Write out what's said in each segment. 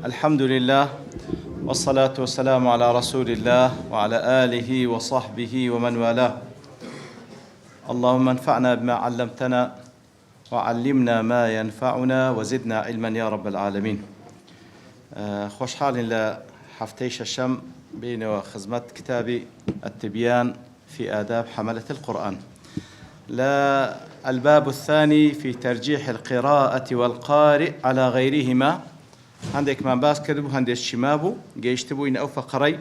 الحمد لله والصلاة والسلام على رسول الله وعلى آله وصحبه ومن والاه. اللهم انفعنا بما علمتنا وعلمنا ما ينفعنا وزدنا علما يا رب العالمين. خوش حال لحفتيش الشم بين وخزمت كتاب التبيان في آداب حملة القرآن. لا الباب الثاني في ترجيح القراءة والقارئ على غيرهما. عندك ما باس كذبو هندي الشمابو جيشتبو إن أوفى قري.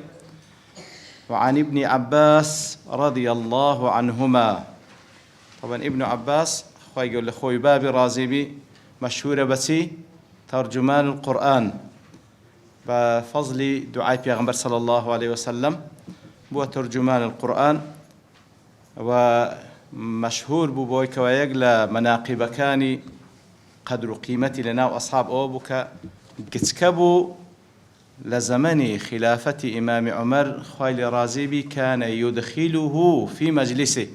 وعن ابن عباس رضي الله عنهما. طبعا ابن عباس خوي يقول لخوي بابي رازيبي مشهورة بسي ترجمان القرآن بفضل دعاء پیغمبر صلى الله عليه وسلم بو ترجمان القرآن ومشهور بو بويك ويقلى مناقب كاني قدر قيمتي لنا وأصحاب أوبك كتكبوا لزمن خلافة إمام عمر خوي رازيبي كان يدخله في مجلسه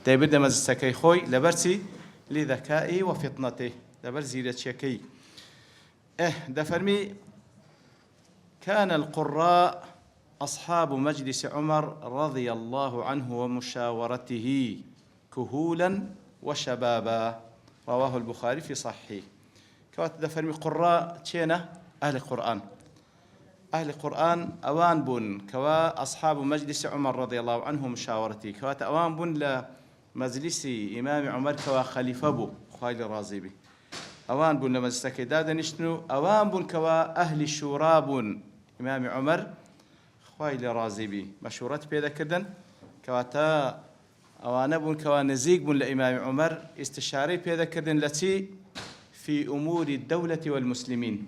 تبدأ مجلسكي خوي لبرسي لذكائي وفطنته لبرزي لتشكي دفرمي كان القراء أصحاب مجلس عمر رضي الله عنه ومشاورته كهولا وشبابا رواه البخاري في صحيحه. كوات دفرمي قراء تشينا أهل القرآن أوان بن كوا أصحاب مجلس عمر رضي الله عنه مشاورته كوات أوان بن لمجلس إمام عمر كوا خليفة بو خويل الرازيبي أوان بن لمجلس كداد نشتنو أوان بن كوا أهل الشورى بن إمام عمر خويل الرازيبي مشورات بيدا كدن كواتا أوان بن كوا نزيق بن لإمام عمر استشاري بيدا كدن التي في أمور الدولة والمسلمين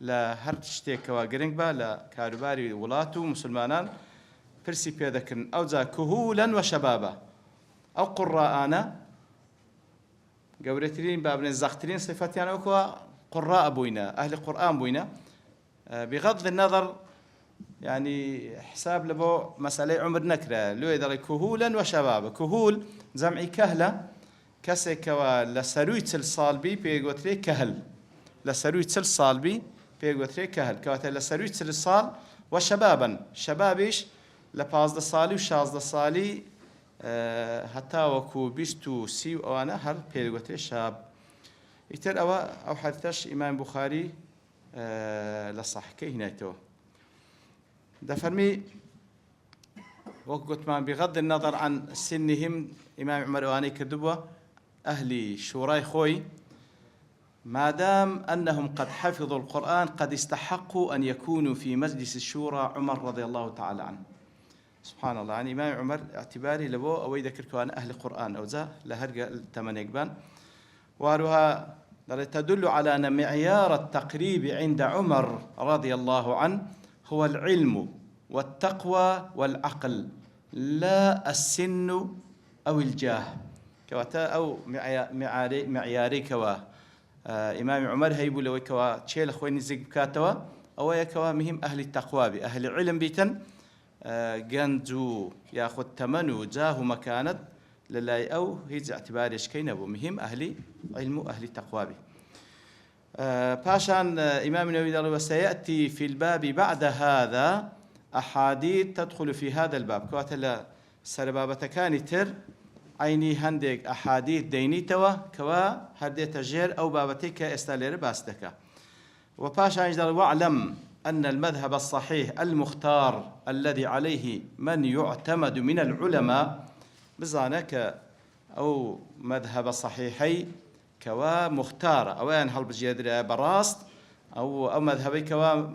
لا هرتشتيك وقرنق با لا كارباري ولاتو مسلمانان برسي بيدكن أو ذا كهولا وشبابا أو قراءنا قورترين بابن الزخترين صفتيان أو قراء بوينا أهل القرآن بوينا بغض النظر يعني حساب لبو مسألة عمر نكرة لو يدري كهولا وشبابا كهول جمعي كهلة كسي كوا لسروي تل صالبي بيقوتري كهل لسروي تل صالبي بيقوتري كهل كواتا لسروي تل صال وشبابا شبابيش لبازد صالي وشازد صالي حتى وكو بيستو سيو أوانا هل بيقوتري شاب يتر أو حدثش إمام بخاري لصحكي هنايتو دفرمي وقت ما بغض النظر عن سنهم إمام عمر واني كدبوة أهل شوراي خوي ما دام أنهم قد حفظوا القرآن قد استحقوا أن يكونوا في مجلس الشورى عمر رضي الله تعالى عنه. سبحان الله يعني إمام عمر اعتباري لبو أو يذكر كوان أهل القرآن أو ذا لهرجة التمنيكبان واروها تدل على أن معيار التقريب عند عمر رضي الله عنه هو العلم والتقوى والعقل لا السن أو الجاه كواتا أو معياري كوا إمام عمر هيبو لو كوا تشيل خوين زيق كاتوا أو يكوا مهم أهل التقوى بأهل العلم بيتن جنزو ياخذ تمنو جاه مكانت للاي أو هيز اعتبار يشكين أبو مهم أهل علم أهل التقوى بي باشان إمام النووي وسيأتي في الباب بعد هذا أحاديث تدخل في هذا الباب كواتا سربابة كان تر عيني هندق أحاديث دينيتوا كوا هردي تجير أو بابتك استالير باستك وباشا يجدر واعلم أن المذهب الصحيح المختار الذي عليه من يعتمد من العلماء بزانك أو مذهب صحيحي كوا مختار أو أن هل بجيدر براست أو مذهبي كوا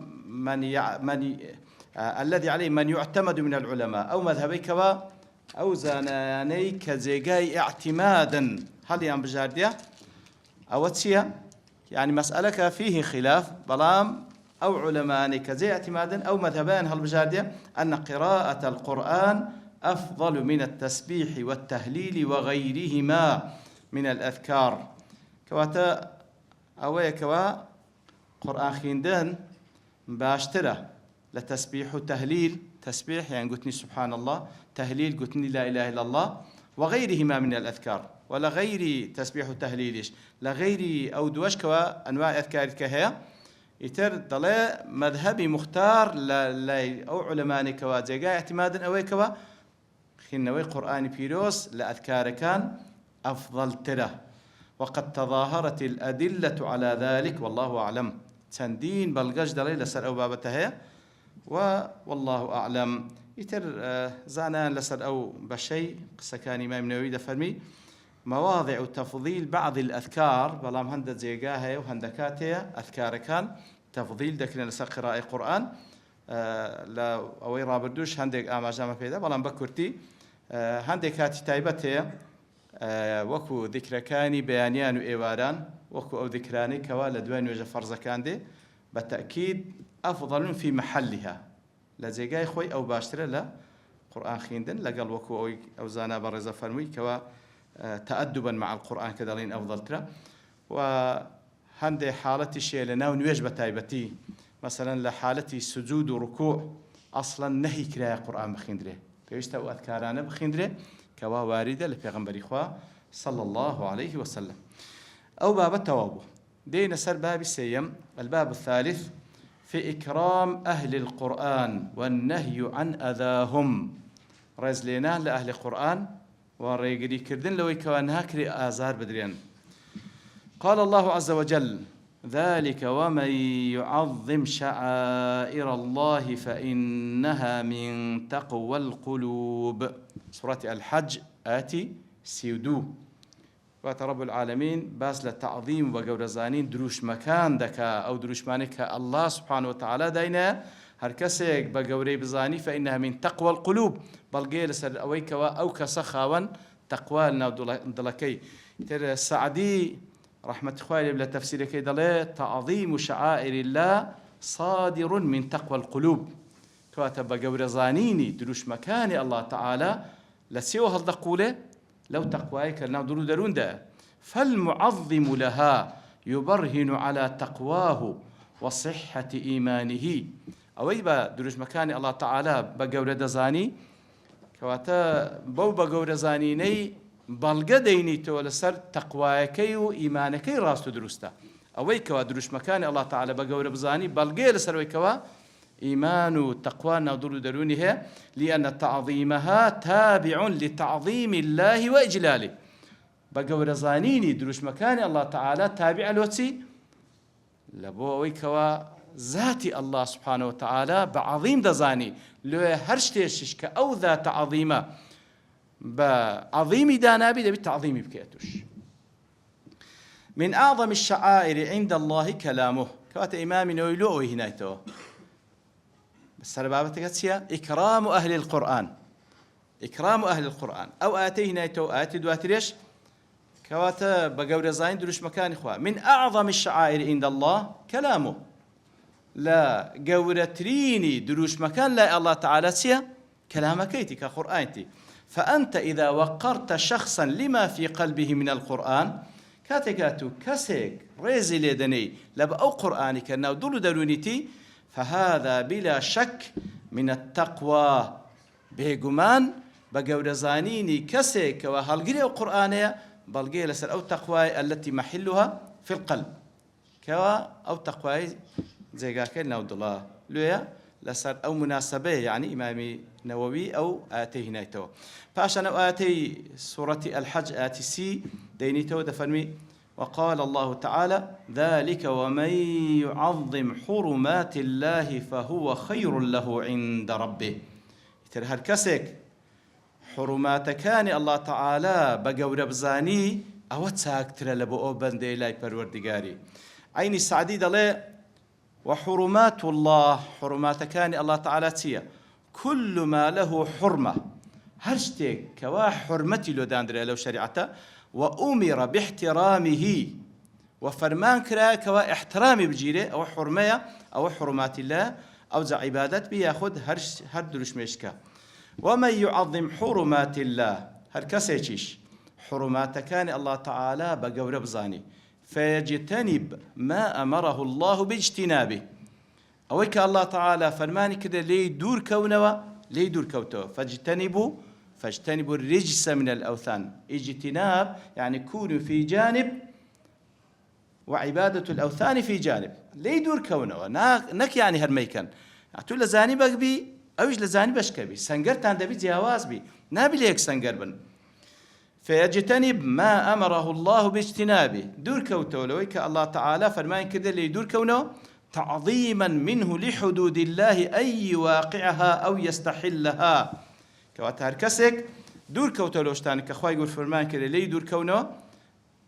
الذي عليه من يعتمد من العلماء أو مذهبي كوا أو زاناني كزيجاي اعتمادا هل يام بجاردية أو تسيا يعني مسألة فيه خلاف بلام أو علماء كزي اعتمادا أو مذهبان هل بجاردية أن قراءة القرآن أفضل من التسبيح والتهليل وغيرهما من الأذكار كواتا أو كوا قرآن خيندان باشترة لتسبيح وتهليل تسبيح يعني قلتني سبحان الله تهليل قلتني لا إله إلا الله وغيرهما من الأذكار ولا غير تسبيح وتهليلش لا غير أو دوشكوا أنواع أذكار كهيا يتر دلي مذهبي مختار لا أو علماني كوا جيجا اعتمادا أوي كوا خنوي قرآن بيروس لأذكار كان أفضل تره وقد تظاهرت الأدلة على ذلك والله أعلم تندين بلغج دلي لسر أو بابتها والله أعلم يتر زانا لسر أو بشي قصة كان إمام نووي دفرمي مواضع تفضيل بعض الأذكار بلام هند زيقاها وهندكاتها أذكار كان تفضيل دكنا لسر قراءة قرآن لا أوي رابردوش هندك آماجامة بيدا بلام بكرتي هندك هاتي تايبتها وەکو ذیکرەکانی بەیانیان و ئێواران وەکو ئەو ذیکرانەی کەوا لە دوای نوێژە فەرزەکان دێ بەتەئکید ئەفضەل فی محەلیها لە جێگای خۆی ئەو باشترە لە قورئان خوێندن لەگەڵ وەکو ئەوەی ئەو زانا بەڕێزە فەرمووی کەوا تەئەدوبەن مع القورئان کە دەڵێن ئەفضەلترە و هەندێک حاڵەتیشیە لە ناو نوێژ بە تایبەتی مەسەلەن لە حالەتی سجود و ڕکوع ئەسڵەن نەهی کرایە قورئان بخوێندرێ پێویستە ئەو ئەذکارانە بخوێندرێ كوا واردة لبيغمبر إخوة صلى الله عليه وسلم أو باب التوابه دين سر باب السيم الباب الثالث في إكرام أهل القرآن والنهي عن أذاهم رزلنا لأهل القرآن وريقري كردن لو يكوان هاكري آزار بدريان قال الله عز وجل ذلك ومن يعظم شعائر الله فإنها من تقوى القلوب سورة الحج آتي سيودو وات رب العالمين باس للتعظيم وجورزانين دروش مكان دكا أو دروش مانك الله سبحانه وتعالى دينا هركسك بجوري بزاني فإنها من تقوى القلوب بلقي لسر أويك أو كسخاون تقوى دلكي ترى السعدي رحمة خوالي بلا تفسير كيدالي تعظيم شعائر الله صادر من تقوى القلوب كاتب بجورزانيني دروش مكان الله تعالى لسيو هالدقولة لو تقوايك النادر درون ده فالمعظم لها يبرهن على تقواه وصحة إيمانه أو يبا دروش مكان الله تعالى بجور زاني كواتا بو بجور زانيني بلغ ديني تولسر تقوايك وإيمانك راست درسته أو يكوا دروش مكان الله تعالى بجور بزاني بلغ لسر ويكوا إيمان والتقوى نظر درونها لأن تعظيمها تابع لتعظيم الله وإجلاله بقول زانيني دروش مكان الله تعالى تابع الوتي لبويكوا ذاتي الله سبحانه وتعالى بعظيم دزاني لو هرشتيش كأو ذات عظيمة بعظيم دانابي ده بالتعظيم بكيتوش من أعظم الشعائر عند الله كلامه كوات إمام نويلو هنايتو السبابة إكرام أهل القرآن إكرام أهل القرآن أو آتينا تو آتي دواتريش كواتا بقول زين دروش مكان إخوة من أعظم الشعائر عند الله كلامه لا قورتريني دروش مكان لا الله تعالى سيا كلامكيتي كقرآنتي فأنت إذا وقرت شخصا لما في قلبه من القرآن كاتكاتو كسيك ريزي ليدني لبا أو قرآنك أنه دول درونيتي فهذا بلا شك من التقوى بيجمان بجورزانيني كسك وهالجري القرآنية بلقي لسر أو تقوى التي محلها في القلب كوا أو تقوى زي قاكلنا الله لويا لسر أو مناسبة يعني إمامي نووي أو آتي هنايتو فعشان آتي سورة الحج آتي سي دينيتو دفنمي وقال الله تعالى ذلك ومن يعظم حرمات الله فهو خير له عند ربه ترى هالكسك حرمات كان الله تعالى بقور بزاني أو تساكتر لبو بندي لاي پروردگاري عيني السعدي دلي وحرمات الله حرمات كان الله تعالى تيا كل ما له حرمة هرشتك كوا حرمتي لو داندري لو شريعته وأمر باحترامه وفرمان كرا كوا احترامي بجيره أو حرمية أو حرمات الله أو ذا عبادات بياخد هر دروش مشكا ومن يعظم حرمات الله هر كسيتش حرمات كان الله تعالى بقور بزاني فيجتنب ما أمره الله باجتنابه أويك الله تعالى فرماني كده لي دور كونوا لي دور كوتو فاجتنبوا الرجس من الأوثان اجتناب يعني كونوا في جانب وعبادة الأوثان في جانب لي دور كونه نك يعني هرميكن تو لزاني بقبي أوش لزاني بشكبي سنجرتان دبي جواز بي نابي ليك سنجربن فيجتنب ما أمره الله باجتنابه دور كوتولويك الله تعالى فرمان كذا اللي دور كونه تعظيما منه لحدود الله أي واقعها أو يستحلها كواتهر كسك دور كوتولوشتان كخواي يقول فرمان كذا اللي دور كونه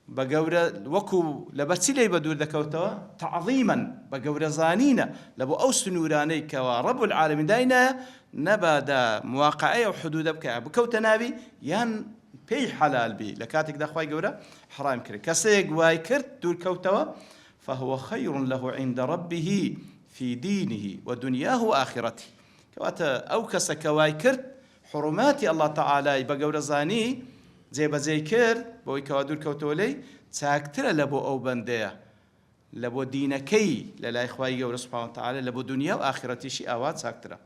بقورة وكو لبرسي لي بدور ذكوتوا تعظيما بقورة زانينا لبو أوس نوراني كوا رب العالمين داينا نبادا مواقعية وحدود بكا بكوت نابي يان بي حلال بي لكاتك دا خواي قورة حرام كري كسيق واي كرت دور كوتوا فهو خير له عند ربه في دينه ودنياه وآخرته كواتا أو كسك واي كرت حرماتي الله تعالى بقورة زاني زي بزي كر بوي كوادور كوتولي تاكتر لبو أو بندية لبو دينكي للا إخوائي قول سبحانه وتعالى لبو دنيا وآخرتي شيء آوات تاكتر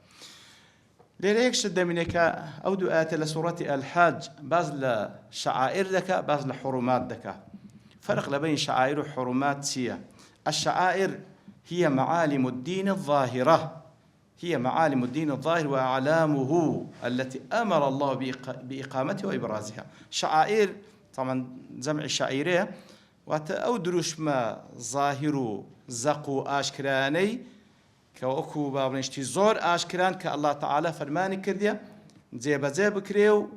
ليريك شد منك أو دعاة لسورة الحاج باز لشعائر دكا باز لحرمات دكا فرق لبين شعائر وحرمات سيا الشعائر هي معالم الدين الظاهرة هي معالم الدين الظاهر وأعلامه التي أمر الله بإقامتها وإبرازها شعائر طبعا جمع الشعيرية أو دروش ما ظاهر زقو آشكراني كوكو بابنشتي زور آشكران كالله تعالى فرماني كرديا زي بكريو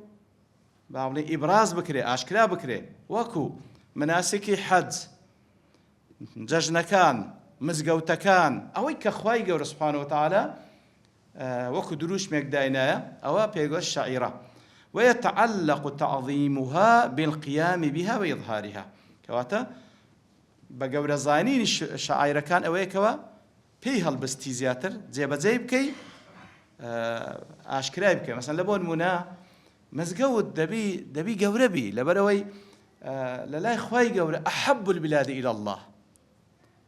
بابني إبراز بكري آشكرا بكري وكو مناسكي حج ججنكان مزقوتكان أوي كخواي قول سبحانه وتعالى وكو دروش ميقداينا أو بيقول الشعيرة ويتعلق تعظيمها بالقيام بها وإظهارها كواتا بقول زانين الشعيرة كان أويكوا بيها البستيزياتر زي بكي آشكراي بكي مثلا لبون منا مزقود دبي قوربي لبروي للاي خواي قور أحب البلاد إلى الله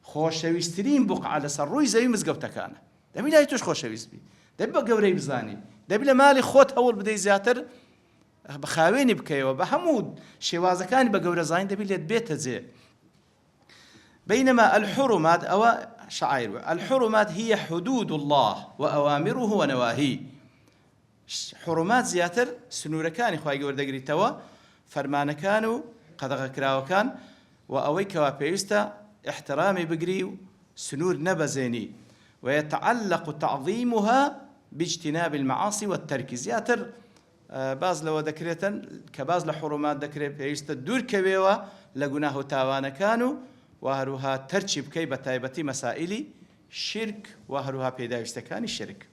خوشويسترين بقعة على سروي زي مزقوتكان دبي لا يتوش خوشويست بي دبي قوري بزاني دبي لمالي خوت هول بدي زياتر بخاويني بكي وبحمود شوازة كان بقور زاني دبي ليت بيت زي بينما الحرمات أو شعائر الحرمات هي حدود الله وأوامره ونواهيه حرمات زياتر سنور كان خواهي قور دقري توا فرمان كانوا قد كراو كان وأويك وبيستا احترامي بقري سنور نبزيني ويتعلق تعظيمها باجتناب المعاصي والترك زياتر باز لو ذكرتا كباز لحرمات ذكر بيستا دور كبيوا لقناه تاوانا كانوا وهروها ترتشب كي بتايبتي مسائلي شرك وهروها بيدا يستكان الشرك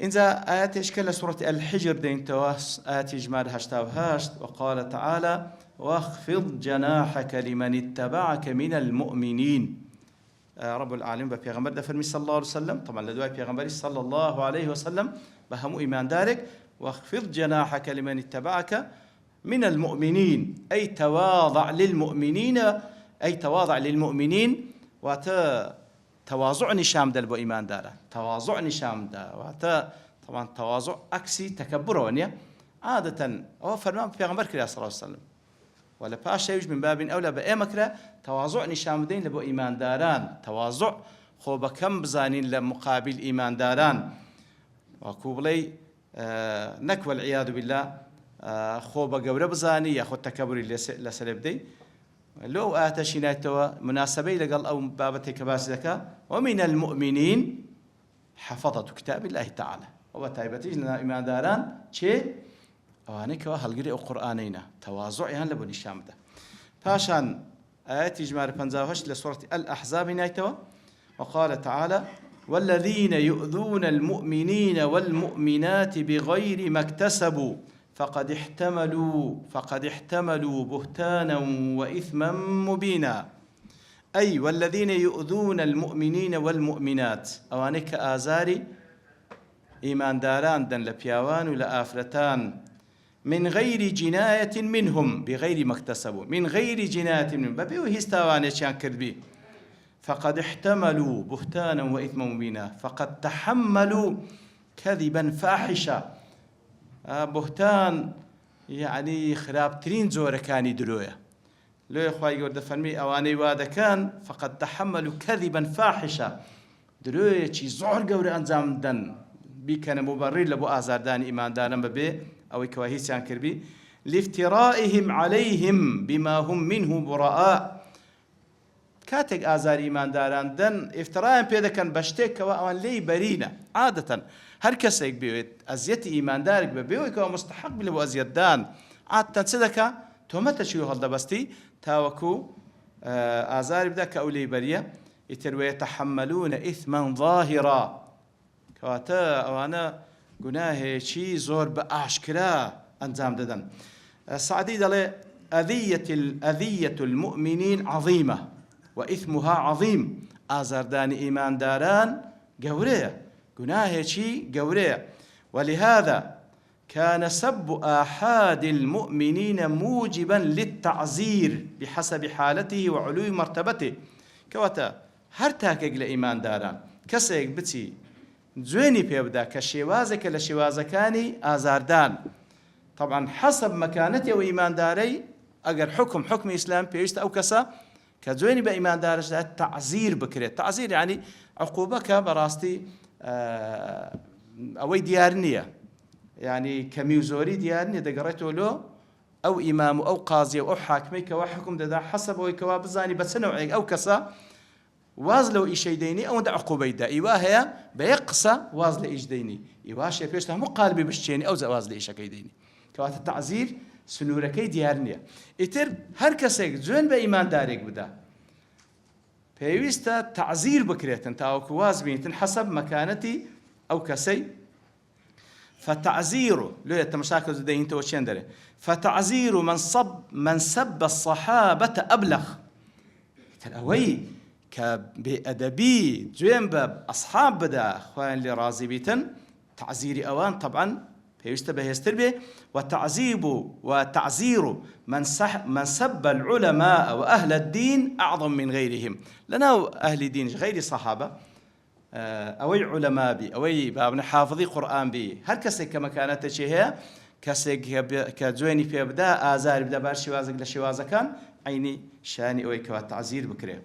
إنذا آيات إشكال سورة الحجر دين تواس آيات إجمال هاشت وقال تعالى واخفض جناحك لمن اتبعك من المؤمنين رب العالمين ببيغمبر دفرمي صلى الله عليه وسلم طبعا لدواء بيغمبر صلى الله عليه وسلم بهم إيمان دارك واخفض جناحك لمن اتبعك من المؤمنين أي تواضع للمؤمنين تواضع نشام دل بو إيمان داره تواضع نشام دا طبعا تواضع أكسي تكبر ونيا عادة هو فرمان بيغمبر كريا صلى الله عليه وسلم ولا باش يوج من باب أولى بأمكرة تواضع نشام دين لبو إيمان داران تواضع خو بكم بزانين لمقابل إيمان داران وكوبلي نك والعياذ بالله خو بقورة بزاني ياخذ تكبر لسلب دي لو آتشيناتوا مناسبة لقال أو بابته كباس ذكاء ومن المؤمنين حفظة كتاب الله تعالى وبتايبتيج لنا إيمان داران شيء وانك وهالقرئ القرآنين تواضع يعني لبني الشام ده فاشان آيات إجمال بنزاوش لسورة الأحزاب نايتوا وقال تعالى والذين يؤذون المؤمنين والمؤمنات بغير ما اكتسبوا فقد احتملوا بهتانا وإثما مبينا أي والذين يؤذون المؤمنين والمؤمنات أوانك آزاري إيمان داران دن لبياوان ولآفرتان من غير جناية منهم بغير ما اكتسبوا من غير جناية منهم ببيو هستاوان يشان كربي فقد احتملوا بهتانا وإثما مبينا فقد تحملوا كذبا فاحشا بهتان يعني خرابترين زوركاني درويا لو إخوائي قرد فرمي أواني وادا كان فقد تحملوا كذبا فاحشا درويتشي زور قوري أنزام دن بي كان مبرر لبو آزار داني إيمان دارن ببي أو كواهيسيان كربي لافترائهم عليهم بما هم منه براء كاتك آزار إيمان داران دن افتراء بيدا كان بشتك وأوان لي برينا عادة هر كسيك بيوت أزيت إيمان دارك ببيوت ومستحق بلبو أزيت دان عادة صدقا تومتا شيو هالدا بستي تاوكو آزار بدا كأولي بريا يتروي يتحملون إثما ظاهرا كواتا أوانا قناه شي زور بأشكرا أنزام ددن السعدي دالي أذية المؤمنين عظيمة وإثمها عظيم آزاردان إيمان داران قورية قناه شي قورية ولهذا كان سب آحاد المؤمنين موجبا للتعزير بحسب حالته وعلو مرتبته كواتا هر تاكيك لإيمان داران كسيك بتي زويني بيبدا كشيوازك لشيوازكاني آزاردان طبعا حسب مكانته وإيمان داري أجر حكم إسلام بيشت أو كسا كزويني بإيمان دارج التعزير بكريت تعزير يعني عقوبك براستي أوي ديارنية يعني كميوزوري ديارني دقريته له أو إمام أو قاضي أو حاكمي كوا حكم دا حسب أو كوا بزاني بس نوعي أو كسا وازلو إيش يديني أو دا عقوبة دا إيواها بيقصى وازل إيش ديني إيواش يبيش مو قالبي بشتيني أو وازل إيش كيديني كوات التعزير سنوركي ديارنيا إتر هر كسيك زين بإيمان دارك بدا بيوستا تعزير بكريتن تاو كواز بين حسب مكانتي أو كسي فتعزير لو يتمشاكل زدين توشين داري فتعزير من سب الصحابة أبلغ تلأوي كبأدبي زين باب أصحاب بدا خوان اللي رازي بيتن تعزير أوان طبعا بيشتبه يستربه وتعزير من سب العلماء وأهل الدين أعظم من غيرهم لنا أهل الدين غير صحابة أوي علماء بي أوي بابنا حافظي قرآن بي هل كسي كما كانت شيء كسي كجويني في أبدا آزار بدا بار شوازك لشوازك كان عيني شاني أوي كوا تعزير بكره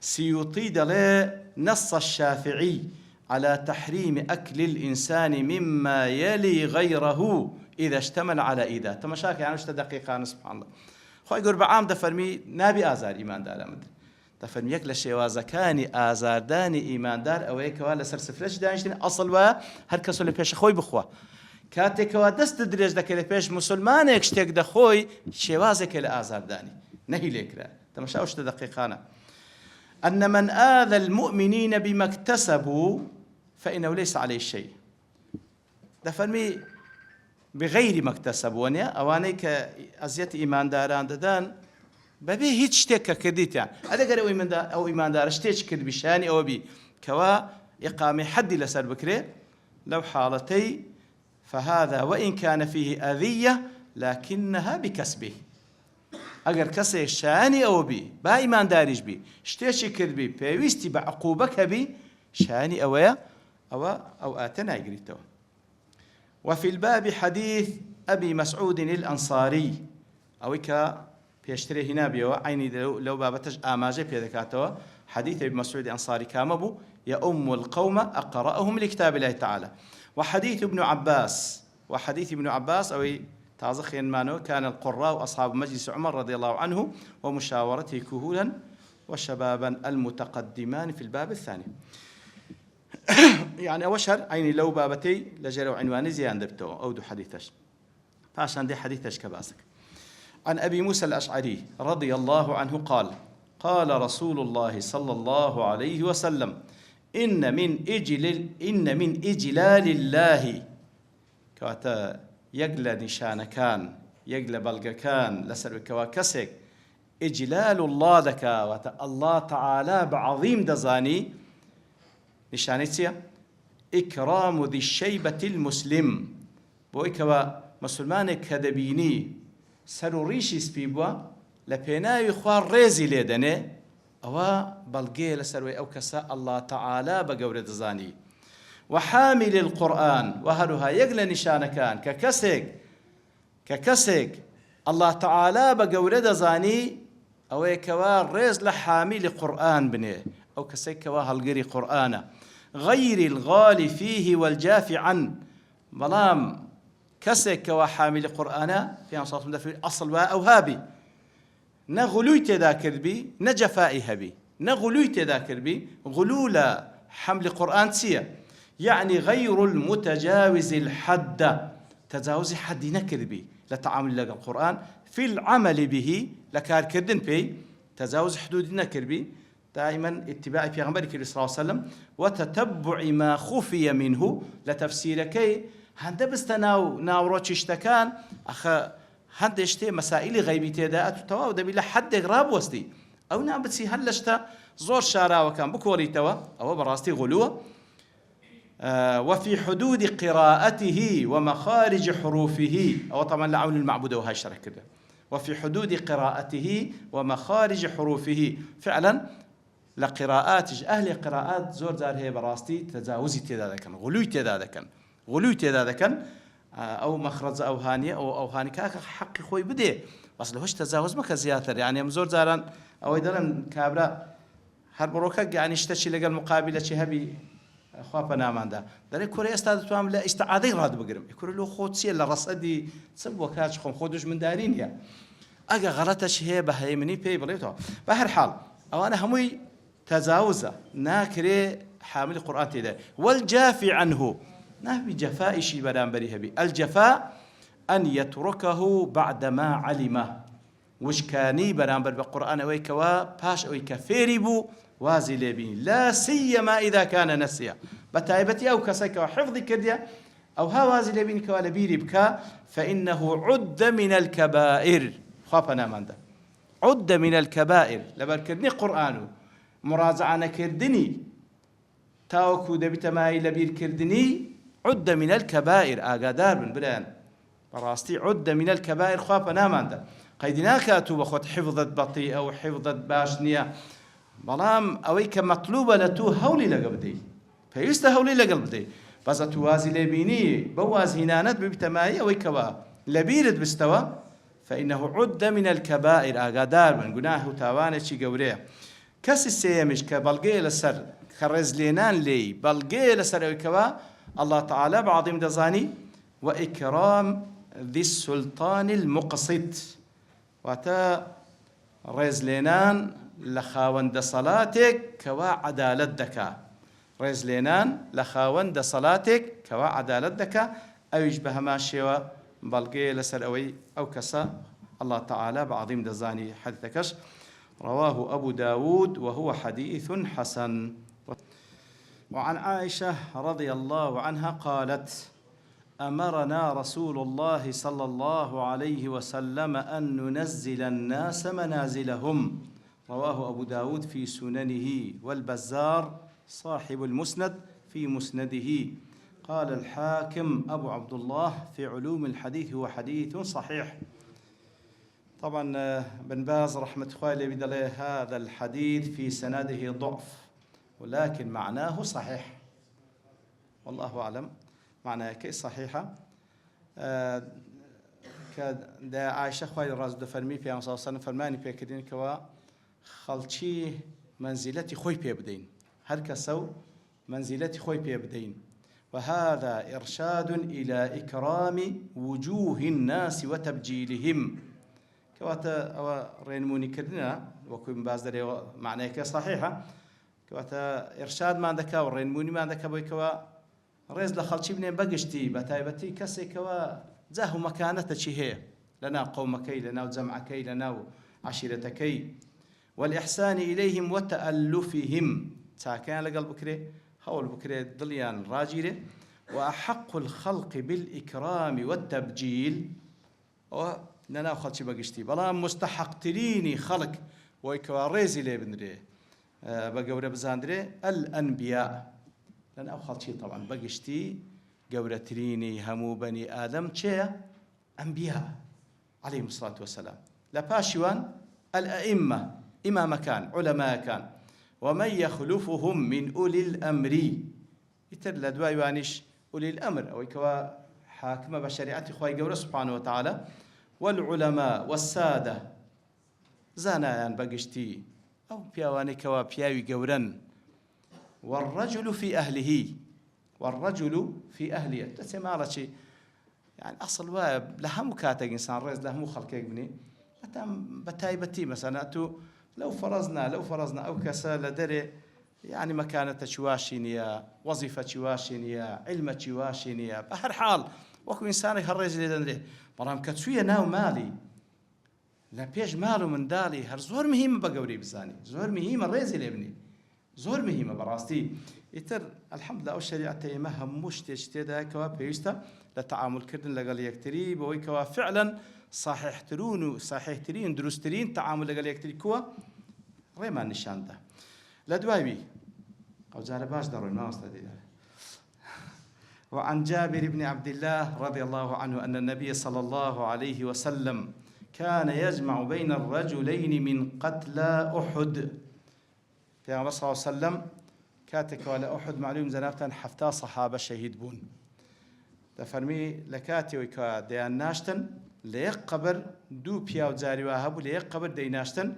سيوطي دلي نص الشافعي على تحريم أكل الإنسان مما يلي غيره إذا اشتمل على إيذاء تمشاك يعني وش دقيقة سبحان الله خوي يقول بعام دفرمي نابي آزار إيمان دار أمد دفرمي يكل شوازكاني آزار داني إيمان دار أو يكوا لسر سفرش دانشتين أصل وهر كسو لبيش خوي بخوا كاتك ودست دريج دك لبيش مسلمان يكشتك دخوي شوازك لآزار داني نهي ليك لا تمشا وش دقيقة أن من آذى المؤمنين بما اكتسبوا فإنه ليس عليه شيء دفرمي بغير ما اكتسبوا ونيا أوانيك أزيت إيمان داران ددان ببي هيك شتك كرديت يعني هذا قال أو إيمان دار شتيش كرد بشاني أو بي كوا إقامة حد لسر بكري لو حالتي فهذا وإن كان فيه أذية لكنها بكسبه اگر کسی شانی او بی با ایمان داریش بی شتیشی کرد بی پیوستی با عقوبک بی شانی اویا او آتنا يقريتو وفي الباب حديث أبي مسعود الأنصاري أو كا بيشتري هنا بيو عيني لو بابتج آماجة بيذكاتو حديث أبي مسعود الأنصاري كامبو يا القوم أقرأهم لكتاب الله تعالى وحديث ابن عباس أو تازخ ينمانو كان القراء وأصحاب مجلس عمر رضي الله عنه ومشاورته كهولا وشبابا المتقدمان في الباب الثاني يعني أوشهر عيني لو بابتي لجروا عنواني زيان درتو أو دو حديثش فعشان دي حديثش كباسك عن أبي موسى الأشعري رضي الله عنه قال رسول الله صلى الله عليه وسلم إن من إجلال الله كواتا يقلى نشان كان يقلى بلغ كان لسر كواكسك إجلال الله ذكا واتا الله تعالى بعظيم دزاني نشانيتيا إكرام ذي الشيبة المسلم بويكوا مسلمانك كدبيني سرو ريشي سبيبوا لبيناي خوار ريزي ليدني أو بلغي لسروي أو كسا الله تعالى بقور دزاني وحامل القرآن وهلها يقل نشان كان ككسك الله تعالى بقور دزاني أو كوا ريز لحامل قرآن بني أو كسي كوا هالقري قرآن غير الغالي فيه والجافي عن بلام كسي كوا حامل قرآن في صوت في أصل أو هابي نغلوي تذاكر بي نجفائي هبي نغلوي تذاكر بي غلول حمل قرآن سيا يعني غير المتجاوز الحد تجاوز حد نكر بي لتعامل لك القرآن في العمل به لكار كردن بي تجاوز حدود نكر بي دائما اتباع في غنبرك صلى الله عليه وسلم وتتبع ما خفي منه لتفسير كي هند بستناو ناوروتش اشتكان هند اشتي مسائل غيبي تداءت توا ودبي لحد غراب وستي او نابتسي هلشتا زور شارع وكان بكوري توا او براستي غلوه وفي حدود قراءته ومخارج حروفه أو طبعا لعون المعبود وهاي شرح كده وفي حدود قراءته ومخارج حروفه فعلا لقراءات أهل قراءات زور زار هي براستي تجاوزي تذا كان غلوي تذا كان أو مخرج أو هانية أو هاني كاك حق خوي بدي بس لهش تجاوز مك زيادة يعني مزور زاران أو يدلن كابرا هربروكا يعني اشتشي لقى المقابلة شهبي خوابنا ماندا داري كوري استاد توام لا استعاذي راد بقرم يكون له خوتسي لا رصدي تصب وكاش خم خودش من دارين يا اجا غلطش هي بهيمني بي بليتو بحر حال او انا همي تجاوزه ناكري حامل القران تيدا والجافي عنه نهبي جفاء شي بدان بريها بي الجفاء ان يتركه بعد ما علمه وش كاني بدان بالقران او كوا باش او كفيريبو وازي لبين لا سيما إذا كان نسيا بتايبتي أو كسيك وحفظ كرديا أو هوازي لبين كوالبيري بكا فإنه عد من الكبائر خافنا ماندا عد من الكبائر لبركدني قرآنه مراجعة كردني تاوكو دبت ماي لبير كردني عد من الكبائر آقادار بن بلان براستي عد من الكبائر خافنا ماندا قيدنا كاتو بخوت حفظت بطيئة أو حفظت باشنية بلام أويك مطلوبة لتو هولي لقبدي فيست هولي لقبدي بس توازي لبيني بواز هنانت ببتماي أويك لبيرد بستوى فإنه عد من الكبائر آقادار من قناه تاوانه شي قوريه كس السيمش كبلقي لسر خرزلينان لي بلقي لسر أويك الله تعالى بعظيم دزاني وإكرام ذي السلطان المقسط واتا رزلينان لخاوند صلاتك كوا عدالتك رزلينان لخاوند صلاتك كوا عدالتك أو يشبه ما شوى بلقي لسر أو كسا الله تعالى بعظيم دزاني حديثكش رواه أبو داود وهو حديث حسن وعن عائشة رضي الله عنها قالت أمرنا رسول الله صلى الله عليه وسلم أن ننزل الناس منازلهم رواه أبو داود في سننه والبزار صاحب المسند في مسنده قال الحاكم أبو عبد الله في علوم الحديث هو حديث صحيح. طبعا بن باز رحمة الله بدله هذا الحديث في سنده ضعف ولكن معناه صحيح والله أعلم معناه كي صحيحة كدا عائشة خوي الراز دفرمي في صلى الله عليه وسلم فرماني في كدين كوا خلشي منزلتي خوي بيبدين هر كسو منزلتي خوي بيبدين وهذا إرشاد إلى إكرام وجوه الناس وتبجيلهم كواتا أو رينموني كدنا وكم باز دري معناه كي صحيحة كواتا إرشاد ما عندك ورينموني ما عندك بوي كوا ريز لخلشي بنين بقشتي بتايبتي كسي كوا زاهو مكانتك هي لنا قومكي لنا وجمعكي لنا عشيرتكي والإحسان إليهم وتألفهم ساكن لقلب بكري هول بكري ضليان راجيره وأحق الخلق بالإكرام والتبجيل وننا خلشي بقشتي بلا مستحق تريني خلق ويكوا ريزي لي بندري بقورة بزاندري الأنبياء لأن أو شيء طبعا بقشتي قورة تريني همو بني آدم شيء أنبياء عليهم الصلاة والسلام لباشوان الأئمة إمام كان علماء كان ومن يخلفهم من أولي الأمر يتر لدوا يوانش أولي الأمر أو كوا حاكمة بشريعة خوي قورة سبحانه وتعالى والعلماء والسادة زانایان بەگشتی ئەو پیاوانەی کەوا پیاوی گەورەن والرجل في أهله والرجل في أهله تسمى يعني أصل لهم كاتج إنسان رز لهم خلق يبني بتايبتي مثلا أتو لو فرضنا أو كسا لدري يعني مكانة شواشينية وظيفة شواشينية علم شواشينية بهر حال وكو إنسان هالرز اللي دندري برام كتسوية ناو مالي لا بيش مالو من دالي هر زور مهمة بقوري بزاني زور مهمة الرز اللي ابني زور مهمة براستي يتر الحمد لله الشريعة تيمها مش تشتدا كوا بيستا لتعامل كردن لقال يكتري بوي كوا فعلا صحيح ترين دروسترين تعامل لقال يكتري كوا ريما نشان ده لدوايبي أو زارباش دارون ما أستدي وعن جابر بن عبد الله رضي الله عنه أن النبي صلى الله عليه وسلم كان يجمع بين الرجلين من قتلى أحد في عمر صلى الله عليه وسلم كاتك ولا أحد معلوم زنابتان حفتا صحابة شهيد بون دفرمي لكاتي ويكا ديان ناشتن ليق قبر دو بياو جاري وهابو ليق قبر دي ناشتن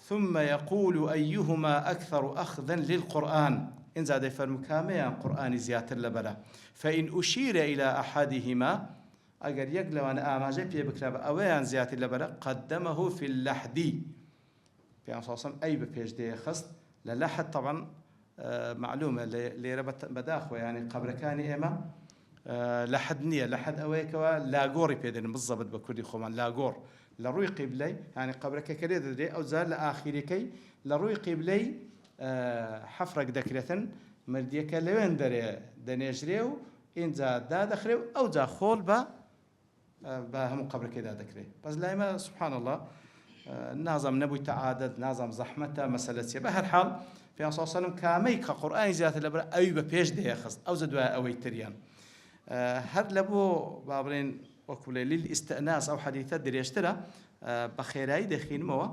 ثم يقول أيهما أكثر أخذا للقرآن إن زاد يفرم كاميا قرآن زيادة لبلا فإن أشير إلى أحدهما أجر يقلو أن آماجي بي بكراب أويان زيادة لبلا قدمه في اللحدي في عمر صلى الله عليه وسلم أي ببيج دي خصد للحد طبعا معلومة اللي ربط بداخو يعني قبل كان إيما لحد أويكوا لاغوري بيدن بالضبط بكردي خومان لاغور لروي قبلي يعني قبل كريد دري أو زال لآخري كي لروي قبلي حفرك دكرة مرديك لوين دري دنيجريو إن زاد دا دخريو أو زا خول هم قبل كده دكري بس لا سبحان الله نظام نبوي تعادد نظام زحمته مسألة بهر حال في صلى الله عليه وسلم كاميك قرآن زيادة لبرا أي ببيش ده يخص أو زدوا أو تريان هر لبو بابرين وكله للاستئناس أو حديثات دري يشترى بخيراي دخين موا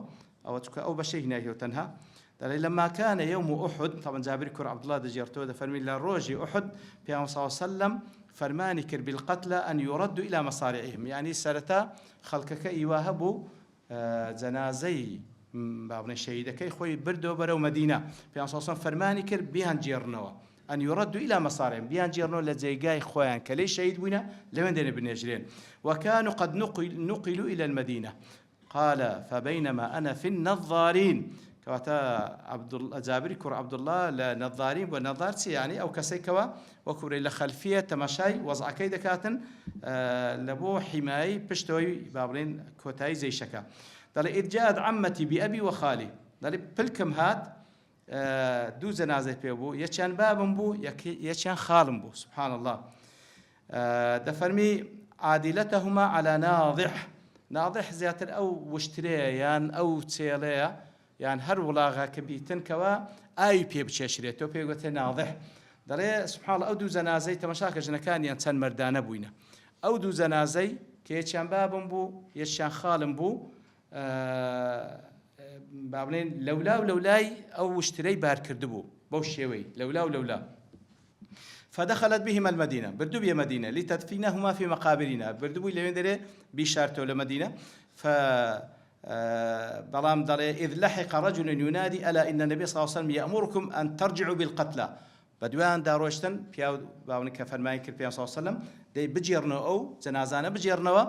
أو بشيء هنا تنها لما كان يوم أحد طبعا جابر كر عبد الله دجيرتو ده فرمي لا روجي أحد في صلى الله عليه وسلم فرماني كر بالقتلى أن يردوا إلى مصارعهم يعني سرتا خلقك إيواهبوا جنازي بابن الشهيد كي خوي بردو برو مدينة في أنصاصا فرماني كر بيان جيرنوا أن يردوا إلى مصارعهم بيان جيرنوا لزيقاي خوان كلي شهيد وينا لمن دين بنجرين وكانوا قد نقلوا إلى المدينة قال فبينما أنا في النظارين كواتا جابر كر عبد الله لنظارين ونظارتي يعني أو كسيكوا وكبر إلى خلفية تماشاي وضع كيدا كاتن لبو حماي بشتوي بابرين كوتاي زي شكا دل إذ جاءت عمتي بأبي وخالي دل بلكم هات دو زنازة بيبو يشان بابن بو يشان خالم بو سبحان الله دفرمي عادلتهما على ناضح زياتر أو وشتريان أو تسيليا يعني هر ولاغا كبيتن كوا أي بيب تشريتو بيقول ناضح دل سبحان الله أو دو زنازة تمشاك جنكان ينسان مردانة بوينا أو دو زنازة كيشان بابن بو يشان خالم بو بابنين لولاي أو اشتري بار كردبو بوشيوي لولا فدخلت بهما المدينة بردو بي مدينة لتدفينهما في مقابرنا بردو لوين دري بشارته لمدينة بلام دري إذ لحق رجل ينادي ألا إن النبي صلى الله عليه وسلم يأمركم أن ترجعوا بالقتلى بدوان داروشتن بياو باوني كفرماي كربيان صلى الله عليه وسلم دي بجيرنو أو جنازانا بجيرنو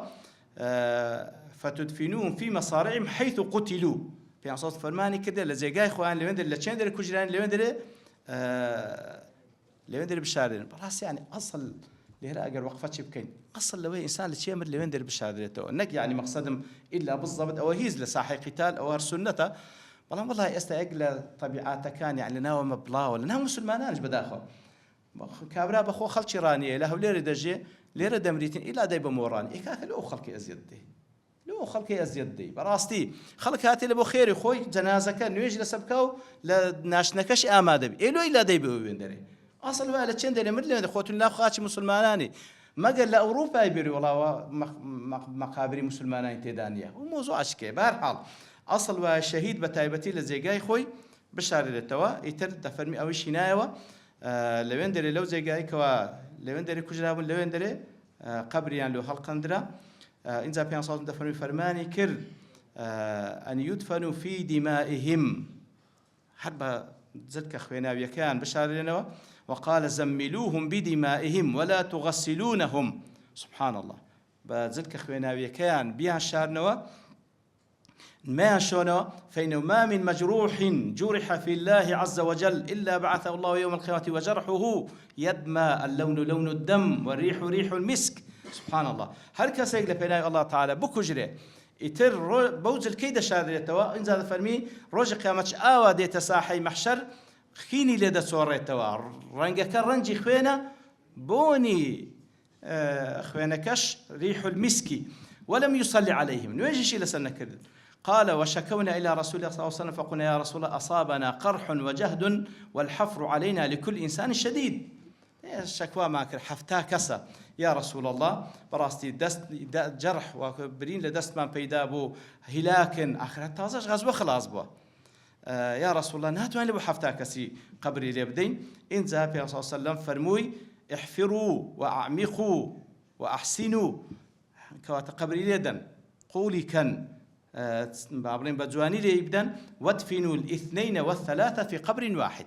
فتدفنوهم في مصارعهم حيث قتلوا في صوت فرماني كده لزيقاي خوان لوين دري لتشين دري كوجران لوين دري بشارين براس يعني أصل لهلا أجر وقفتش بكين أصل لوين إنسان لتشيمر لوين دري بشارين تو إنك يعني مقصدهم إلا بالضبط أو هيز لصاحي قتال أو هرسنته والله استأجل طبيعته كان يعني ناوي مبلا ولا ناوي مسلمانانش بداخل كابرا بخو خلشي رانيه له ليرة دجي ليرة دمريتين إلا داي بموراني إيه لو خلقي أزيد دي لو خلقي أزيد دي براستي خلق هاتي لبو خيري خوي جنازة كان نيجي لسبكاو لناشنكش آماده بي إلو إلا داي بوين دري أصل بقى لتشين دي لمدلين خوتون لا خاتش مسلماناني ما قال لأوروبا يبيري والله مقابري مسلمانين تيدانية وموضوع أشكي بهرحال أصل وشهيد بتايبتي لزيقاي خوي بشاري للتوا يتر دفرمي أوش هنايوا لوين دري لو زيقاي كوا لوين دري كجرابون لوين دري قبريان لو هالقندرة إنزا بيان صوت دفرمي فرماني كر أن يدفنوا في دمائهم حرب زلك خويناوي كان بشارنا وقال زملوهم بدمائهم ولا تغسلونهم سبحان الله بزلك خويناوي كان بها شارنا ما شونه فإنه ما من مجروح جرح في الله عز وجل إلا بعثه الله يوم القيامة وجرحه يدمى اللون لون الدم والريح ريح المسك سبحان الله هل كسيق لبناء الله تعالى بكجره يتر بوز الكيد شادريتوا إن زاد فرمي روج قيامتش آوا ديت ساحي محشر خيني لدى سوريتوا رنجك رنجي خوينا بوني خوينا كش ريح المسكي ولم يصلي عليهم نويجي شي لسنة كذب قال وشكونا إلى رسول الله صلى الله عليه وسلم فقلنا يا رسول الله أصابنا قرح وجهد والحفر علينا لكل إنسان شديد الشكوى معك حفتا كسا يا رسول الله براستي دست جرح وبرين لدست من بيدا بو هلاك آخر تازش غزوة خلاص بو يا رسول الله نهاتوان لبو حفتا كسي قبري ليبدين إن ذهب يا صلى الله عليه وسلم فرموي احفروا وأعمقوا وأحسنوا كوات قبري ليدن قولي كان بابلين بجواني ليبدن وادفنوا الاثنين والثلاثة في قبر واحد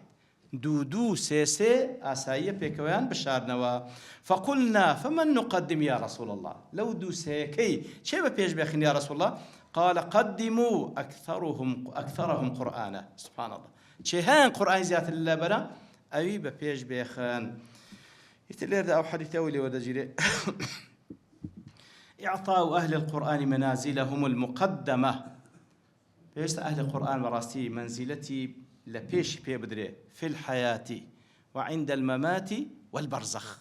دودو سيسي آسايا بيكوان بشارنوا فقلنا فمن نقدم يا رسول الله لو دو سيكي شيء بيش بيخين يا رسول الله قال قدموا أكثرهم قرآنا سبحان الله شيهان قرآن زيادة الله بنا أي بيش بيخان يتلير دا أو حديث أولي ودجيري إعطاء أهل القرآن منازلهم المقدمة بيش أهل القرآن براستي منزلتي لبيش بيبدري في الحياة وعند الممات والبرزخ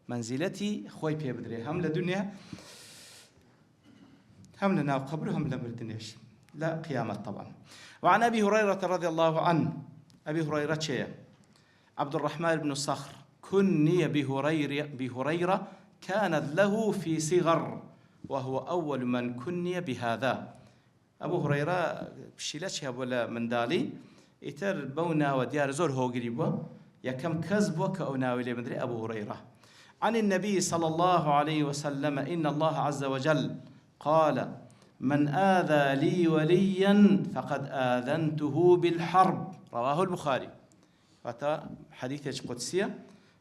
منزلتي خوي بيبدري هم لدنيا هم لنا قبر هم لمردنيش لا قيامة طبعا وعن أبي هريرة رضي الله عنه أبي هريرة شيء عبد الرحمن بن صخر كني بهريرة كانت له في صغر وهو أول من كني بهذا أبو هريرة بشيلتها ولا من دالي يتر بونا وديار زور هو قريبا يا كم كذب كأونا ولي مدري أبو هريرة عن النبي صلى الله عليه وسلم إن الله عز وجل قال من آذى لي وليا فقد آذنته بالحرب رواه البخاري فتا حديث قدسية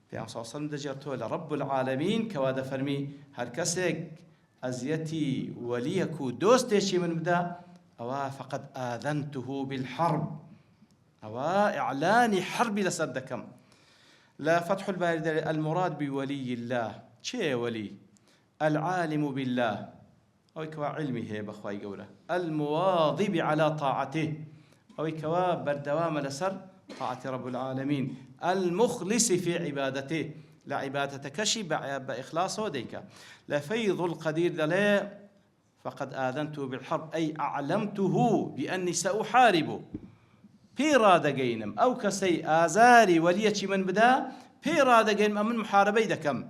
في صلى الله عليه وسلم دجرته لرب العالمين كواد فرمي هل كسك أزيتي وليكو دوستيشي من بدا أو فقد آذنته بالحرب أو إعلان حرب لسدكم لا فتح الباري المراد بولي الله شيء ولي العالم بالله أو كوا علمه بخواي قوله المواظب على طاعته أو كوا بردوام لسر طاعة رب العالمين المخلص في عبادته لا عبادة كشي بإخلاصه ديك لفيض القدير ذلك فقد آذنته بالحرب أي أعلمته بأني سأحاربه بيراد جينم أو كسي آزاري وليتي من بدا بيراد جينم من محاربي دكم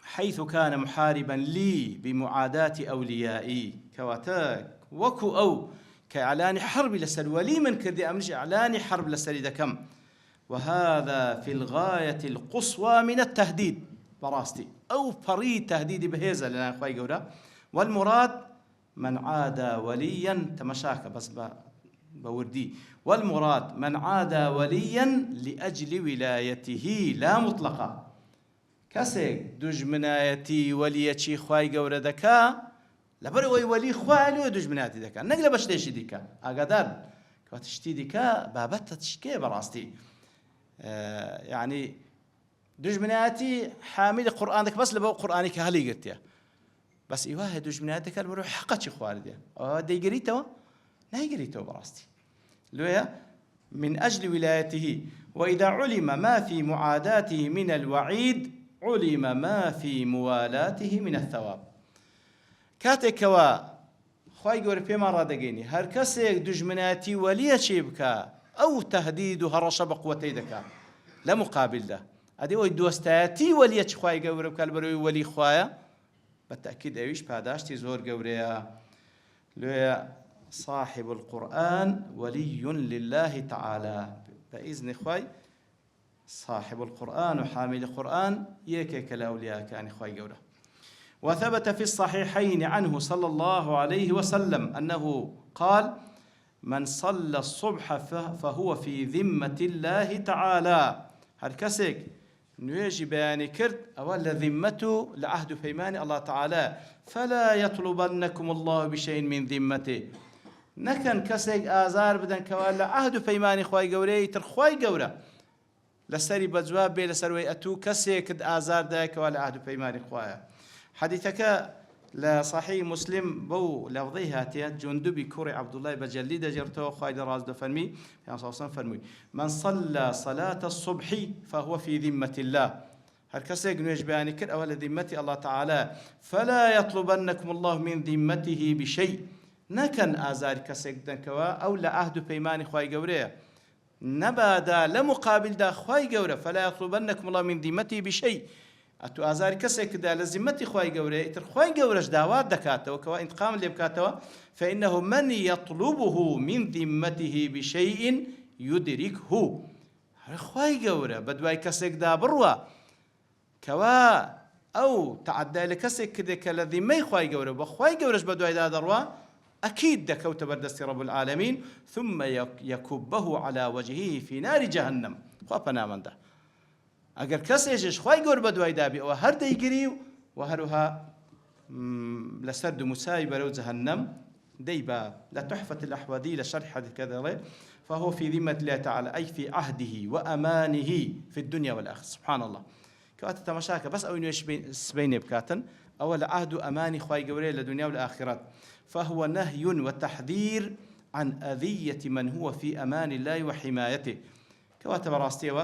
حيث كان محاربا لي بمعاداة أوليائي كواتاك وكو أو كإعلان حرب لسر ولي من كردي أمرش إعلان حرب لسر دكم وهذا في الغاية القصوى من التهديد براستي أو فريد تهديد بهذا لنا أخوي قولا والمراد من عادى وليا تمشاك بس بوردي والمراد من عادى وليا لأجل ولايته لا مطلقة كسيك دجمنايتي وليتي خواي قولا دكا لبروي ولي خوالي دجمناتي دكا نقل باش ليش ديكا أقدر كواتشتي ديكا بابتا تشكي براستي يعني دجمناتي حامل قرآنك بس لبو قرآنك هلي قلت بس إيوه دجمناتك البروح حقتش خوالدي دي قريتوا لا قريتوا براستي لويا من أجل ولايته وإذا علم ما في معاداته من الوعيد علم ما في موالاته من الثواب كاتكوا خواي قول بما رادقيني هر كسيك دجمناتي وليا شيبكا أو تهديدها رشب قوتي دكا لا مقابل له أدي ويدوستاتي وليا خواي قول بكالبروي ولي خوايا بالتأكيد أيش باداشتي زور قوريا لويا صاحب القرآن ولي لله تعالى بإذن خواي صاحب القرآن وحامل القرآن يكيك الأولياء كان خواي قوله وثبت في الصحيحين عنه صلى الله عليه وسلم أنه قال: من صلى الصبح فهو في ذمة الله تعالى. هر كسك نيجي بياني كرد أولا ذمته لعهد فيمان الله تعالى، فلا يطلبنكم الله بشيء من ذمته. نكن كسك آزار بدن كوالا عهد فيماني خواي قوري ترخواي قورا لسري بجواب بي لسروي أتو كسك آزار دايك والا عهد فيماني خوايا. حديثك لصحيح مسلم بو لفظي هاتيات جندبي كوري عبد الله بجلي دجرته خواي دراز دفرمي يعني صلى الله عليه وسلم: من صلى صلاة الصبح فهو في ذمة الله. هر كسك نيج بياني كر أولا ذمتي الله تعالى، فلا يطلبنكم الله من ذمته بشيء. نكن آزار كسك دنكوا أو لعهد بيماني خواي قوريه نبادا لمقابل دا خواي قوره، فلا يطلبنكم الله من ذمته بشيء. أتو آزار كسك دا لزمتي خواي قوريه إتر خواي قورش داوات دكاته وكوا انتقام اللي بكاته، فإنه من يطلبه من ذمته بشيء يدركه. خواي قوره بدواي كسك دا بروا كوا أو تعدى لكسك كذا لذمي خواي قوره بخواي قورش بدواي دا دروا أكيد دكوت بردست رب العالمين ثم يكبه على وجهه في نار جهنم. خوابنا من ده أجر كسيجش خواي قور بدواي دابي وهر ديقري وهرها لسرد مسايب لو جهنم ديبا لا تحفة الأحوذي لشرح حديث كذا، فهو في ذمة الله تعالى أي في عهده وأمانه في الدنيا والآخرة. سبحان الله كوات تمشاك بس أو نيش بين بكاتن أول عهد أماني خواي قوري للدنيا والآخرة، فهو نهي وتحذير عن أذية من هو في أمان الله وحمايته. كواتب راستيوا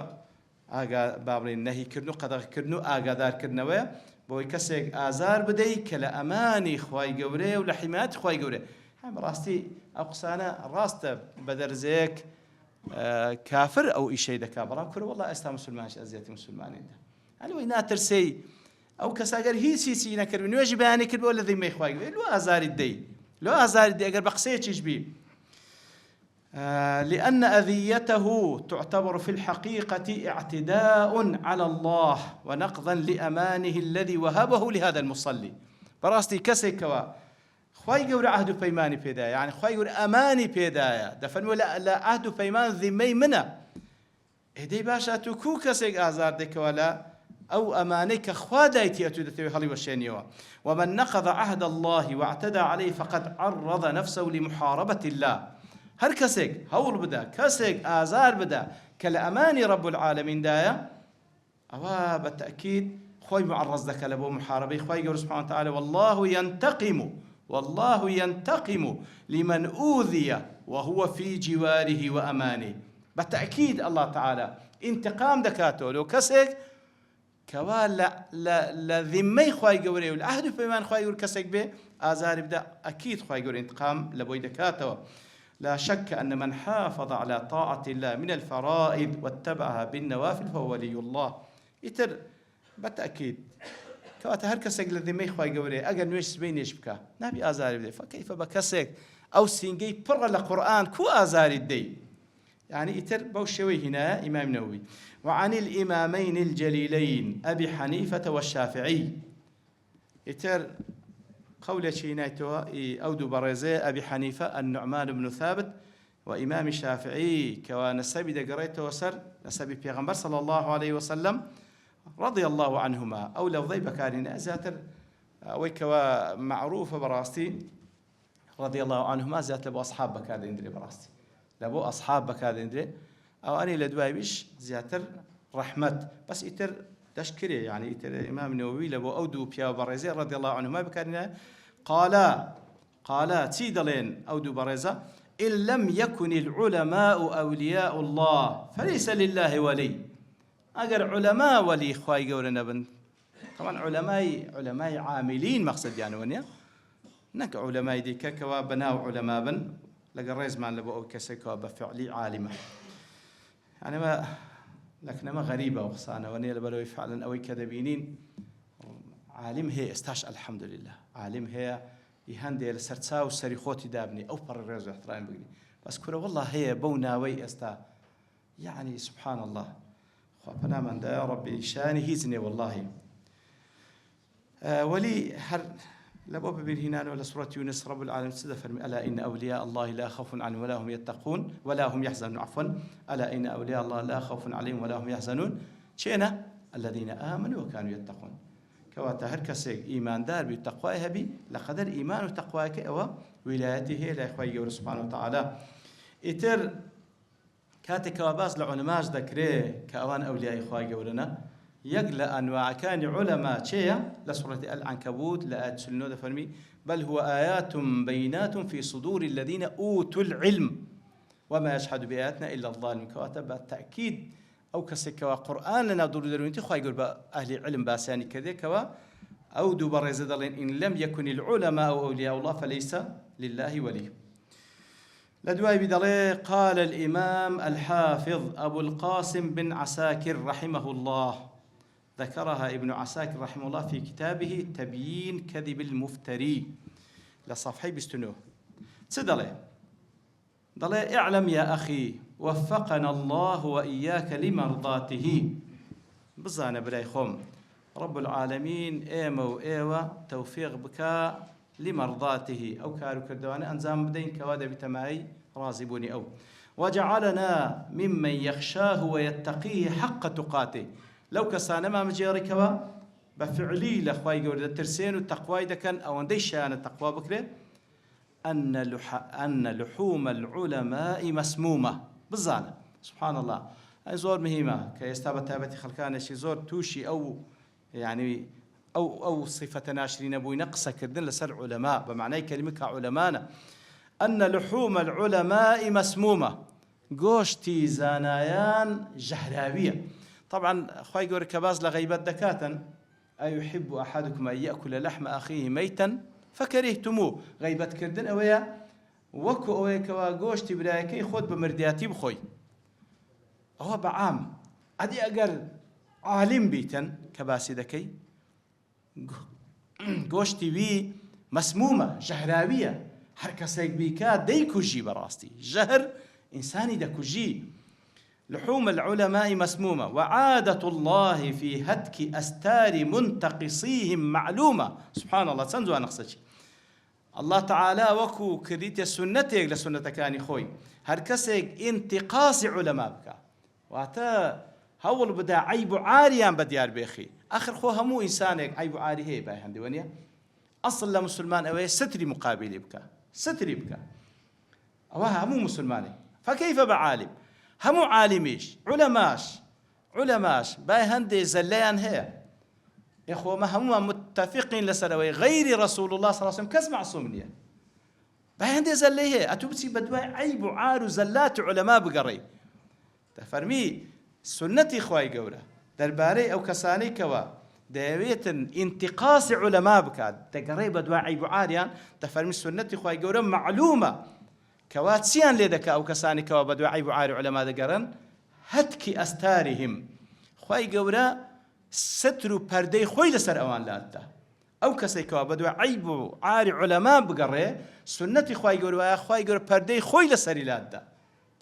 آغا بابرين النهي كرنو قدغ كرنو آغا دار كرنوه بوي كسيك آزار بدي كلا أماني خواي قوري ولا حماية خواي قوري. هم راستي أقصانا راست بدرزيك كافر أو إشي دكابرا كرو والله أستا مسلمانش أزيتي مسلمانين ده يعني وينا ترسي أو كساجر هي سينا كربي نواجه بياني كربي ولا ذي ما يخواي لو أزار الدي لو أزار الدي أجر بقسيتش بيه لأن أذيته تعتبر في الحقيقة اعتداء على الله ونقضا لأمانه الذي وهبه لهذا المصلي. براستي كسي كوا خواي قور عهد بيماني بيدايا يعني خواي قور أماني بيدايا دفن ولا لا عهد بيمان ذمي منه هدي باشا تكو كسي آزار ديك ولا أو أمانيك خوادايتي أتودتي هلي وشينيوا. ومن نقض عهد الله واعتدى عليه فقد عرض نفسه لمحاربة الله. هر كسيك هول بدا كسيك آزار بدا كالأماني رب العالمين دايا أوا بالتأكيد خوي معرض ذاك لبو محاربة خوي يقول سبحانه وتعالى: والله ينتقم لمن أوذي وهو في جواره وأمانه. بالتأكيد الله تعالى انتقام دكاته لو كسيك كوا لا ذمي خواي قوري والعهد بيمان خواي قور كسك به آزار بدا أكيد خواي قور انتقام لبوي دكاته. لا شك أن من حافظ على طاعة الله من الفرائض واتبعها بالنوافل فهو ولي الله. يتر بالتأكيد كوات هر كسك لذمي خواي قوري أجر نويش سبين يشبكه نبي آزار بدا فكيف بكسك أو سينجي بر القرآن كو آزار الدي يعني يتر بوشوي هنا إمام نووي. وعن الإمامين الجليلين أبي حنيفة والشافعي يتر قول شينايتوا أودو برزي أبي حنيفة النعمان بن ثابت وإمام الشافعي كوا نسبي دقريته وسر نسبي بيغمبر صلى الله عليه وسلم رضي الله عنهما أو لو ضيب كارنا زاتر ويكوا معروفة براستي رضي الله عنهما زات لبو أصحاب بكار إندري براستي لبو أصحاب بكار إندري أو أني لدواي بيش زياتر رحمة بس يتر تشكري يعني يتر إمام النووي لبو أودو بيا برزي رضي الله عنه ما بكرنا قال تيدلين أودو برزة: إن لم يكن العلماء أولياء الله فليس لله ولي. أجر علماء ولي خواي قولنا بن طبعا علماء عاملين مقصد يعني ونيا نك علماء ديك كوا بناو علماء بن لقريز ما لبو أو كسكوا بفعلي عالمة يعني ما لكن ما غريبة وخصانة ونيل بلوي فعلا أوي كذبينين عالم هي استاش الحمد لله عالم هي يهندي لسرتسا وسريخوتي دابني أو بر الرز احترام بقولي بس كره والله هي بونا وي استا يعني سبحان الله خبنا من ده يا ربي شاني هيزني والله. ولي هر لبوب بالهنان ولا سورة يونس رب العالمين سدفر ألا إن أولياء الله لا خوف عليهم ولا هم يتقون ولا هم يحزنون عفوا ألا إن أولياء الله لا خوف عليهم ولا هم يحزنون شئنا الذين آمنوا وكانوا يتقون كواتا هر كسي إيمان دار بالتقوى هبي لقدر إيمان وتقوى كأوا ولايته لا إخوة سبحانه وتعالى إتر كاتك وباس لعلماء ذكره كأوان أولياء إخوة جورنا يقل أنواع كان علماء شيء لسورة العنكبوت لا تسلنود فرمي بل هو آيات بينات في صدور الذين أوتوا العلم وما يشهد بآياتنا إلا الظالم كواتب التأكيد أو كسكوا قرآن لنا دور درونتي خواهي يقول أهل العلم باساني كذا كوا أو دوبر يزدلين إن لم يكن العلماء أو أولياء الله فليس لله ولي لدواي بدلي قال الإمام الحافظ أبو القاسم بن عساكر رحمه الله ذكرها ابن عساكر رحمه الله في كتابه تبيين كذب المفتري لصفحة بستنوه تدلي دلي اعلم يا أخي وفقنا الله وإياك لمرضاته بزانا بلاي خوم رب العالمين إيما وإيوا توفيق بك لمرضاته أو كارو كردواني أنزام بدين كوادا بتماعي رازبوني أو وجعلنا ممن يخشاه ويتقيه حق تقاته لو كسانا ما مجيري كوا بفعلي لأخواي قولي الترسين والتقوى إذا كان أو اندي شان التقوى بكري أن لحوم العلماء مسمومة بزانا سبحان الله أي زور مهمة كيستابة تابتي خلقان شي زور توشي أو يعني أو صفة ناشرين أبوي نقصة كردن لسر علماء بمعنى كلمة علمانا أن لحوم العلماء مسمومة قوشتي زانايان جهراوية طبعا أخوي قول كباز لغيبات دكاتا أيحب أحدكم أن يأكل لحم أخيه ميتا فكرهتموه غيبات كردن أويا وكو أويا كوا قوشتي برايكي خود بمردياتي بخوي هو بعام أدي أقر عالم بيتا كباسي دكي قوشتي بي مسمومة جهراوية هركسيك بيكا ديكو جي براستي جهر إنساني دكو جي لحوم العلماء مسمومة وعادة الله في هتك أستار منتقصيهم معلومة سبحان الله تنزوا نقصتي الله تعالى وكو كريت السنة لسنة كاني خوي هركسيك انتقاص علماء بك واتا هول بدا عيب عاريان بديار بيخي آخر خو همو إنسانك عيب عاري هي باي هندي ونيا أصل لمسلمان أوي ستري مقابل بك ستري بك أوها همو مسلماني فكيف بعالم همو عالميش علماش باي هندي زليان هي إخوة ما همو متفقين لسروي غير رسول الله صلى الله عليه وسلم كز معصومنية باي هندي زلي هي أتوبسي بدواي عيب عار زلات علماء بقري تفرمي سنتي خواي قوله درباري أو كساني كوا داوية انتقاص علماء بكاد تقريبا دواعي بعاريان تفرمي سنتي خواي قوله معلومة كواتسيان ليدك أو كساني كوا بدواعي بعاري علماء دقرن هتك أستارهم خواي قوله سترو پردي خوي لسر أوان لاتا أو كسي كوا بدواعي بعاري علماء بقره سنتي خواي قوله پردي خوي لسر لاتا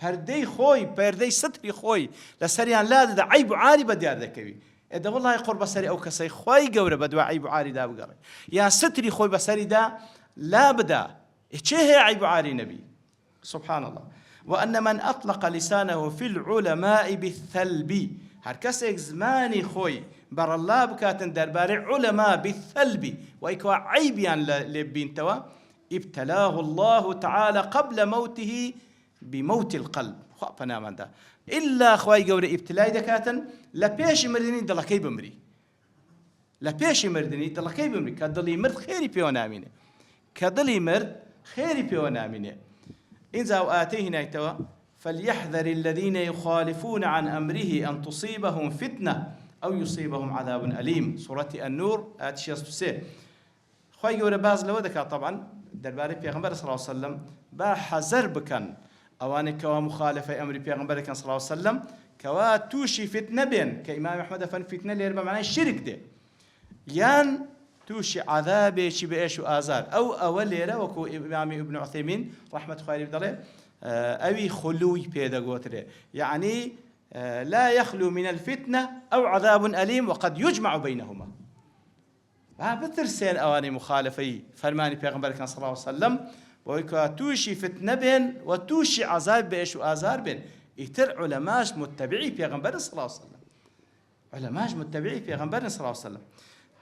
پردەی خۆی پەردەی ستری خۆی لەسەریان لادەدا عیب و عاری بەدیار دەکەوی ئێدە وەڵڵاهی قڕ بەسەری ئەو کەسەی خۆی گەورە بەدوا عیب و عاریدا بگەڕێ یا ستری خۆی بەسەریدا لا بدا چێ هەیە عیب و عاری نەبی سبحان الله وأن من أطلق لسانه في العلماء بالثلب هر کەسێک زمانی خۆی بەڕ الله بکاتن دەربارەی علماء بالثلب وەیکەوە عیبیان لێ ببینتەوە ابتلاه الله تعالى قبل موته بموت القلب خو فنامان دا إلا خواي قوري ابتلاي دكاتن لبيش مردني دلكي بمري لبيش مردني دلكي بمري كدلي مرد خيري بيونا منه كدلي مرد خيري بيونا منه إن زاو آتيه توا فليحذر الذين يخالفون عن أمره أن تصيبهم فتنة أو يصيبهم عذاب أليم سورة النور آتي 66 خواي قوري باز لو دكا طبعا درباري بيغمبر صلى الله عليه وسلم با حذر بكن أواني كوا مخالفة أمر بيغمبر صلى الله عليه وسلم كوا توشي فتنة بين كإمام أحمد فن فتنة اللي يربى معناه الشرك ده يان توشي عذاب شي بإيش وآزار أو أول ليرة وكو إمام ابن عثيمين رحمة خير بدره أوي خلوي بيدا قوتره يعني لا يخلو من الفتنة أو عذاب أليم وقد يجمع بينهما بترسين أواني مخالفي فرماني بيغمبر كان صلى الله عليه وسلم ويكا توشي فتنة بين وتوشي عذاب بيش وآزار بين يتر علماش متبعي بيغمبر صلى الله عليه وسلم علماش متبعي بيغمبر صلى الله عليه وسلم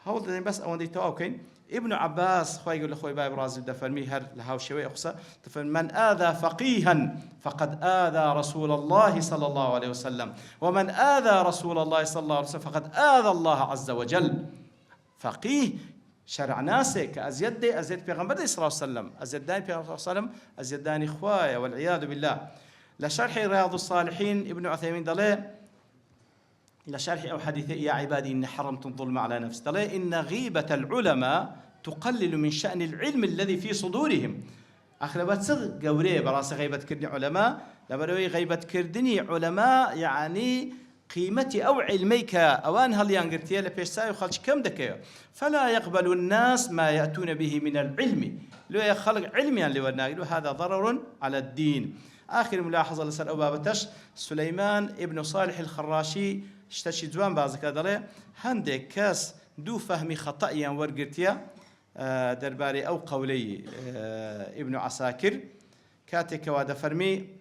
هول بس أوان دي توقين ابن عباس خوي يقول لخوي باي برازيل دفرمي هر لهاو شوي أقصى دفرم من آذى فقيها فقد آذى رسول الله صلى الله عليه وسلم ومن آذى رسول الله صلى الله عليه وسلم فقد آذى الله عز وجل فقيه شرع ناسك أزيد بيغمبر صلى الله عليه وسلم أزيد داني بيغمبر صلى الله عليه وسلم أزيد داني خوايا والعياذ بالله لشرح رياض الصالحين ابن عثيمين دلي لشرح أو حديث يا عبادي إن حرمت الظلم على نفسي دلي إن غيبة العلماء تقلل من شأن العلم الذي في صدورهم أخلبت صغ قوري براس غيبة كردني علماء لبروي غيبة كردني علماء يعني قيمتي أو علميك أوان هل ينقرتيا لبيشساي وخلش كم دكيو فلا يقبل الناس ما يأتون به من العلم لو يخلق علميا لورناقل وهذا ضرر على الدين. آخر ملاحظة لسر أبابتش سليمان ابن صالح الخراشي اشتشي جوان بازك دلي هندك كاس دو فهمي خطأيا ورقرتيا درباري أو قولي ابن عساكر كاتك واد فرمي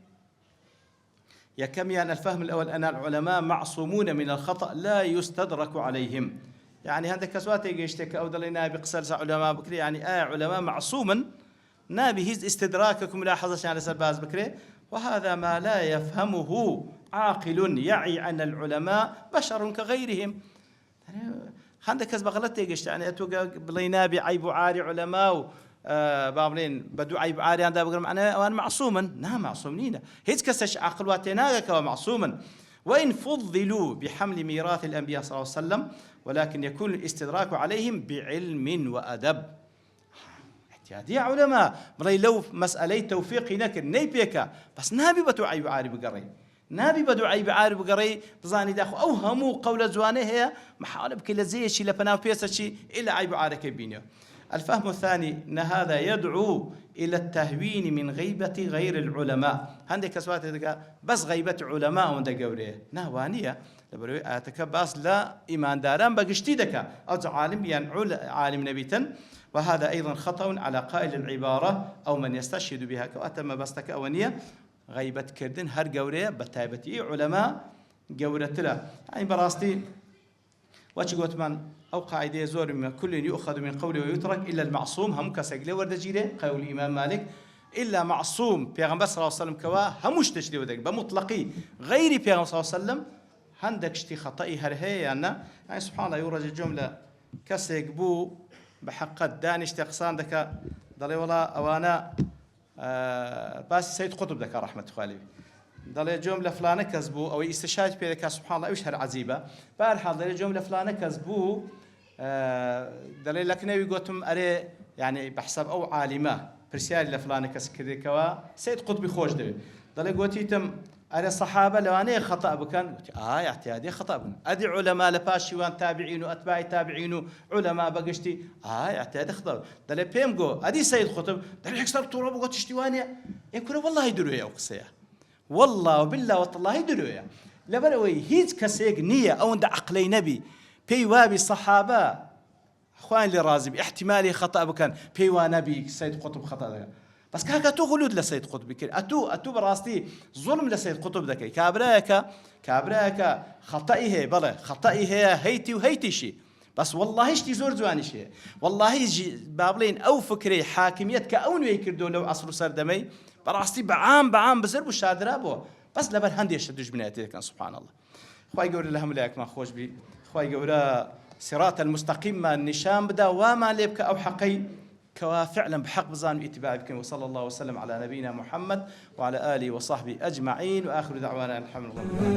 يكميان الفهم الأول أن العلماء معصومون من الخطأ لا يستدرك عليهم يعني هذا كسواتي يشتك أو دلنا بقصر علماء بكري يعني علماء معصوما نابي هز استدراككم ملاحظة على سباز بكري وهذا ما لا يفهمه عاقل يعي أن العلماء بشر كغيرهم عندك كذا غلط يجيش يعني أتوقع بلينا بعيب عاري علماء بابلين بدو عيب عاري عندها بقول معنا وأنا معصوما نعم معصومين هيك كسش عقل واتناجك ومعصوما وإن فضلوا بحمل ميراث الأنبياء صلى الله عليه وسلم ولكن يكون الاستدراك عليهم بعلم وأدب احتياطي علماء مري لو مسألة توفيق نكر نيبيك بس نابي بدو عيب عاري بقري نابي بدو عيب عاري بقري بزاني داخل أو همو قول زوانه هي محارب كل زي شيء لبناو بيسا شيء إلا عيب عاري كبينه. الفهم الثاني أن هذا يدعو إلى التهوين من غيبة غير العلماء عندك أسوات بس غيبة علماء وندى قوريه نهوانية أتكباس لا إيمان داران بقشتي دكا أو عالم يعني عالم نبيتا وهذا أيضا خطأ على قائل العبارة أو من يستشهد بها كأتم بستك أونية غيبة كردن هر قوريه بتايبتي علماء قورة له يعني براستي واتش قلت من أو قاعدة زور من كل يؤخذ من قوله ويترك إلا المعصوم هم كسجله ورد جيله قول الإمام مالك إلا معصوم بيغمبر صلى الله عليه وسلم كوا همش تشتري ودك بمطلقي غير بيغمبر صلى الله عليه وسلم عندك اشتي خطأي هرهي يعني سبحان الله يورج الجملة كسيقبو بحق الدانش تقصان دك ضلي والله أوانا بس سيد قطب دك رحمة خالي ضل جملة فلانة كذبوا أو استشهاد بذلك سبحان الله إيش هالعزيبة بارحال ضل جملة فلانة كذبوا ضل لكن يقولتم أري يعني بحسب أو عالمة برسالة لفلانة كذا كوا سيد قطبي خوش ده ضل قلتيتم أري الصحابة لو أنا خطأ بكن اعتيادي خطأ بكن أدي علماء لباشيوان تابعين وأتباع تابعين علماء بقشتي اعتيادي خطأ ضل بيمجو أدي سيد قطب ضل يكسر تراب وقتشتوانيا يقول والله يدروا يا أقصيا والله وبالله والله يدلوا لبروي هيج كسيق نية أو عند عقلي نبي بيوابي الصحابة أخوان اللي رازب احتمالي خطأ بكن بيوا نبي سيد قطب خطأ بس كاكا تو غلود لسيد قطب بكر أتو براستي ظلم لسيد قطب ذكي كابراك خطئه بله خطئه هيتي وهيتي شيء بس والله اشتي زور زواني شيء والله بابلين أو فكري حاكميت كأون يكردون لو عصر سردمي براستي بعام بزرب الشادرة بو بس لبر هندي يشدج بناتي كان سبحان الله خواي قول لهم لك ما خوش بي خواي قول صراط المستقيم ما النشام بدا وما ليبك أو حقي كوا فعلا بحق بزان اتباع بكم وصلى الله وسلم على نبينا محمد وعلى آله وصحبه أجمعين وآخر دعوانا الحمد لله